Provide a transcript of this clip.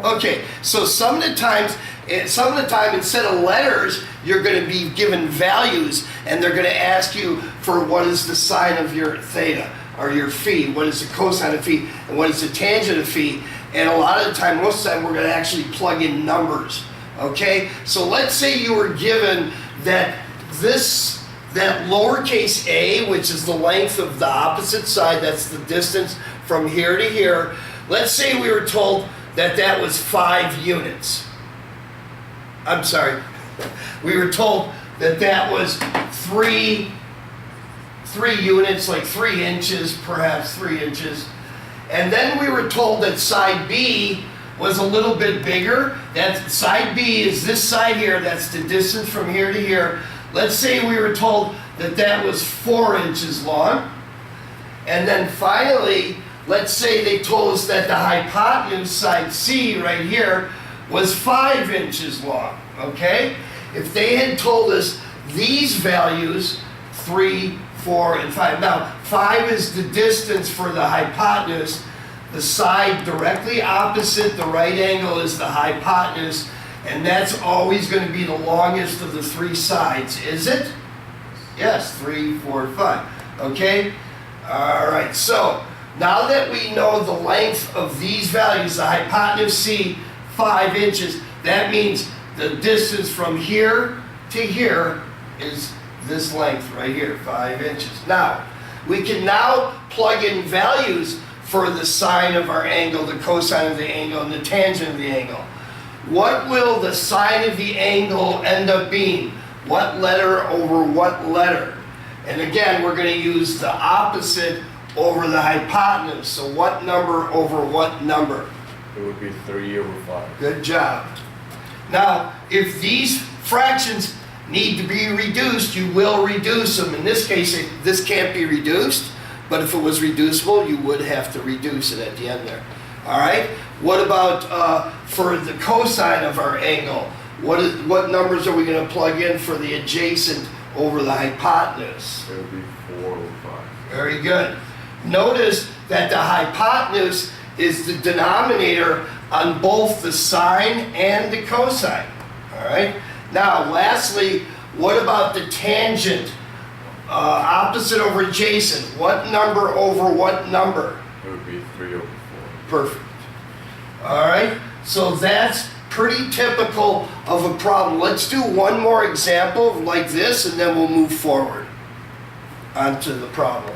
Okay, so some of the time, instead of letters, you're going to be given values, and they're going to ask you for what is the sine of your theta, or your phi, what is the cosine of phi, and what is the tangent of phi. And a lot of the time, most of the time, we're going to actually plug in numbers. Okay, so let's say you were given that that lowercase a, which is the length of the opposite side, that's the distance from here to here. Let's say we were told that that was 5 units. I'm sorry. We were told that that was 3 units, like 3 inches, perhaps 3 inches. And then we were told that side B was a little bit bigger. That side B is this side here, that's the distance from here to here. Let's say we were told that that was 4 inches long. And then finally, let's say they told us that the hypotenuse, side C right here, was 5 inches long, okay? If they had told us these values, 3, 4, and 5. Now, 5 is the distance for the hypotenuse. The side directly opposite the right angle is the hypotenuse, and that's always going to be the longest of the 3 sides, is it? Yes, 3, 4, 5, okay? All right, so now that we know the length of these values, the hypotenuse C, 5 inches, that means the distance from here to here is this length right here, 5 inches. Now, we can now plug in values for the sine of our angle, the cosine of the angle, and the tangent of the angle. What will the sine of the angle end up being? What letter over what letter? And again, we're going to use the opposite over the hypotenuse. So what number over what number? It would be 3 over 5. Good job. Now, if these fractions need to be reduced, you will reduce them. In this case, this can't be reduced, but if it was reducible, you would have to reduce it at the end there. All right? What about for the cosine of our angle? What numbers are we going to plug in for the adjacent over the hypotenuse? It would be 4 over 5. Very good. Notice that the hypotenuse is the denominator on both the sine and the cosine. All right? Now, lastly, what about the tangent? Opposite over adjacent. What number over what number? It would be 3 over 4. Perfect. All right? So that's pretty typical of a problem. Let's do one more example like this, and then we'll move forward onto the problem.